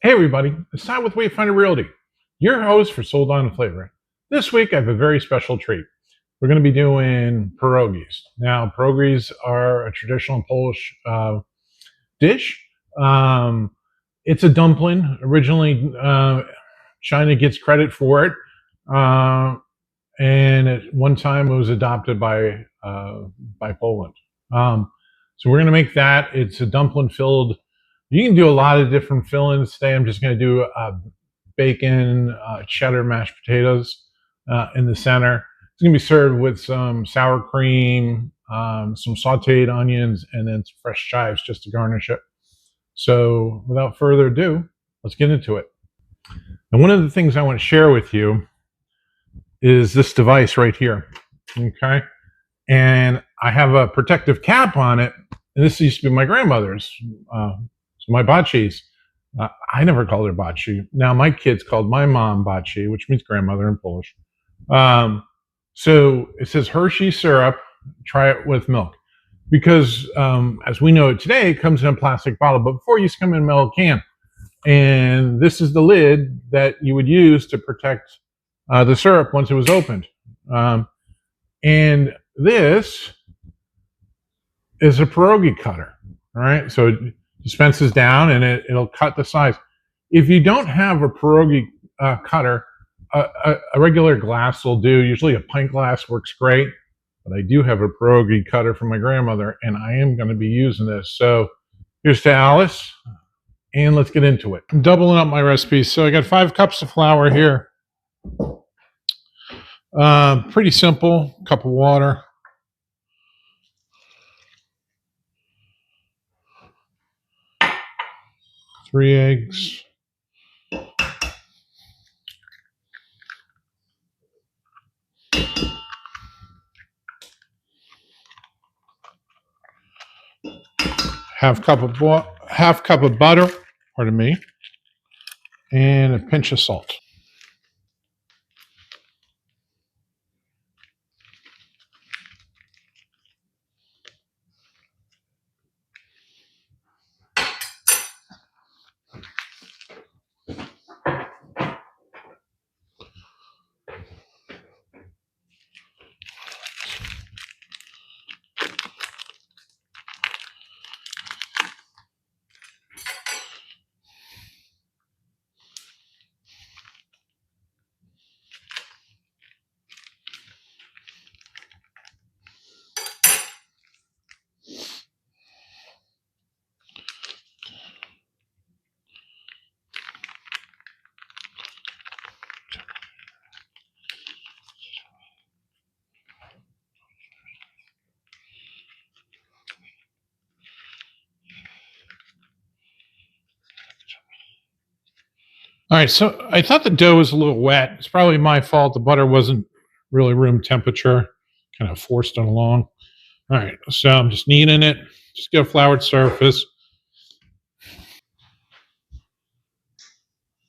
Hey everybody, it's Todd with Wayfinder Realty, your host for Sold On Flavor. This week I have a very special treat. We're going to be doing pierogies. Now, pierogies are a traditional Polish dish. It's a dumpling. Originally, China gets credit for it, and at one time it was adopted by Poland. So we're going to make that. It's a dumpling filled. You can do a lot of different fillings. Today I'm just going to do bacon, cheddar mashed potatoes in the center. It's going to be served with some sour cream, some sauteed onions, and then some fresh chives just to garnish it. So without further ado, let's get into it. And one of the things I want to share with you is this device right here. Okay. And I have a protective cap on it. And this used to be my grandmother's. So my baccis, I never called her bacci. Now my kids called my mom bacci, which means grandmother in Polish. So it says Hershey syrup, try it with milk. Because as we know it today, it comes in a plastic bottle, but before it used to come in a metal can. And this is the lid that you would use to protect the syrup once it was opened. And this is a pierogi cutter, all right? So it dispenses down and it'll cut the size. If you don't have a pierogi cutter, a regular glass will do. Usually a pint glass works great, but I do have a pierogi cutter from my grandmother and I am going to be using this. So here's to Alice and let's get into it. I'm doubling up my recipes. So I got 5 cups of flour here. Pretty simple, cup of water. Three eggs. Half cup of butter, pardon me, and a pinch of salt. All right, so I thought the dough was a little wet. It's probably my fault. The butter wasn't really room temperature, kind of forced it along. All right, so I'm just kneading it. Just get a floured surface.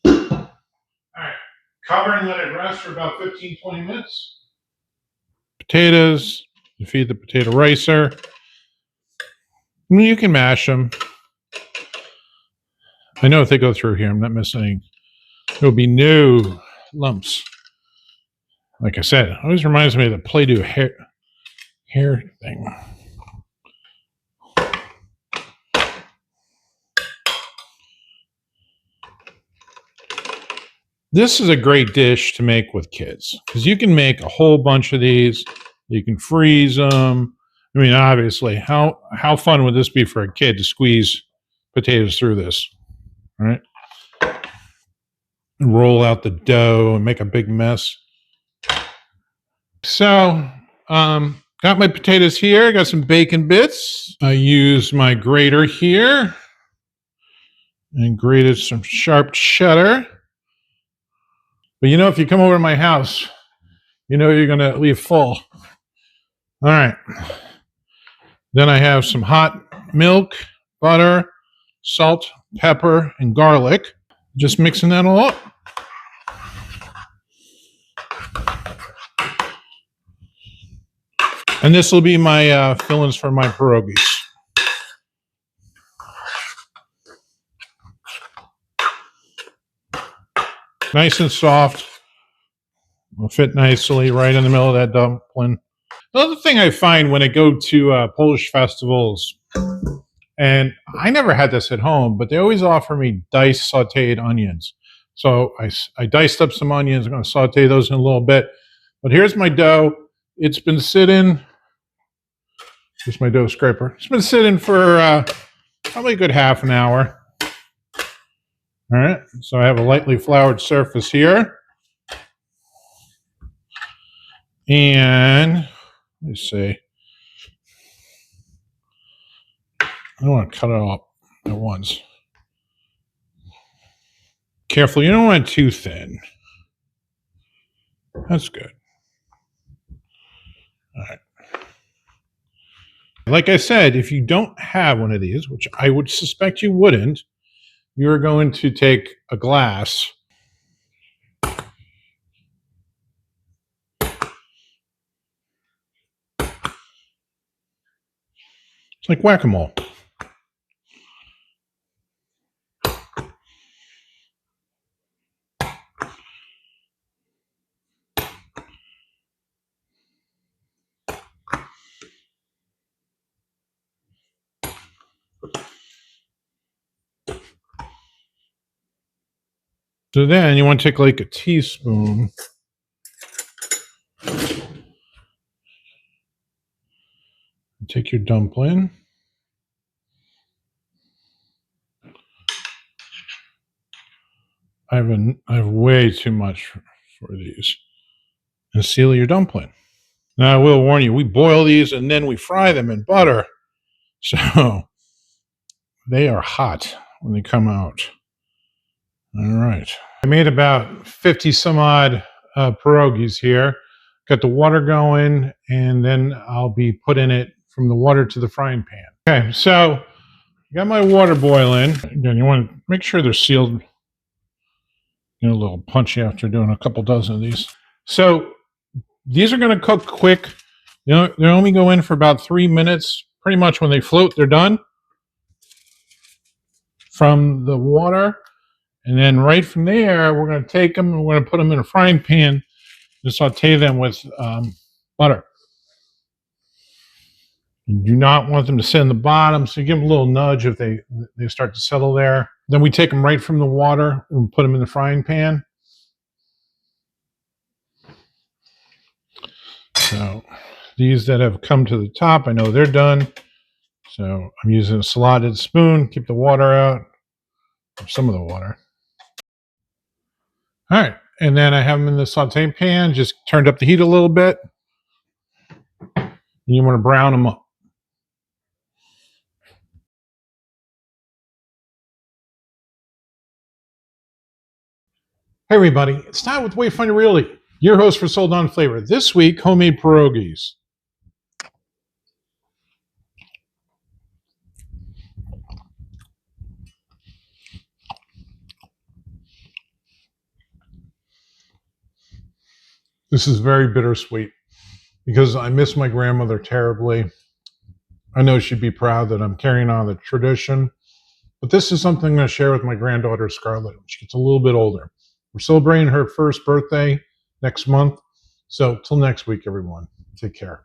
All right, cover and let it rest for about 15-20 minutes. Potatoes, you feed the potato ricer. You can mash them. I know if they go through here, I'm not missing anything. There'll be no lumps. Like I said, it always reminds me of the Play-Doh hair thing. This is a great dish to make with kids because you can make a whole bunch of these. You can freeze them. I mean, obviously, how fun would this be for a kid to squeeze potatoes through this, right? And roll out the dough and make a big mess. So, got my potatoes here. Got some bacon bits. I use my grater here and grated some sharp cheddar. But if you come over to my house, you're going to leave full. All right. Then I have some hot milk, butter, salt, pepper, and garlic. Just mixing that all up. And this will be my fillings for my pierogies. Nice and soft. Will fit nicely right in the middle of that dumpling. Another thing I find when I go to Polish festivals, and I never had this at home, but they always offer me diced sauteed onions. So I diced up some onions. I'm going to saute those in a little bit. But here's my dough. It's been sitting. Here's my dough scraper. It's been sitting for probably a good half an hour. All right. So I have a lightly floured surface here. And let me see. I don't want to cut it off at once. Careful, you don't want it too thin. That's good. All right. Like I said, if you don't have one of these, which I would suspect you wouldn't, you're going to take a glass. It's like whack-a-mole. So then you want to take like a teaspoon. Take your dumpling. I have way too much for these. And seal your dumpling. Now I will warn you, we boil these and then we fry them in butter. So they are hot when they come out. All right. I made about 50 some odd pierogies here. Got the water going, and then I'll be putting it from the water to the frying pan. Okay, so I got my water boiling. Again, you want to make sure they're sealed. Get a little punchy after doing a couple dozen of these. So these are going to cook quick. You know, they only go in for about 3 minutes. Pretty much when they float, they're done from the water. And then right from there, we're going to take them and we're going to put them in a frying pan and saute them with butter. You do not want them to sit in the bottom, so you give them a little nudge if they start to settle there. Then we take them right from the water and put them in the frying pan. So these that have come to the top, I know they're done. So I'm using a slotted spoon, keep the water out, or some of the water. All right, and then I have them in the saute pan, just turned up the heat a little bit. And you want to brown them up. Hey everybody, it's time with Wayfinder Realty, your host for Sold On Flavor. This week, homemade pierogies. This is very bittersweet because I miss my grandmother terribly. I know she'd be proud that I'm carrying on the tradition, but this is something I'm going to share with my granddaughter Scarlett when she gets a little bit older. We're celebrating her first birthday next month. So till next week, everyone, take care.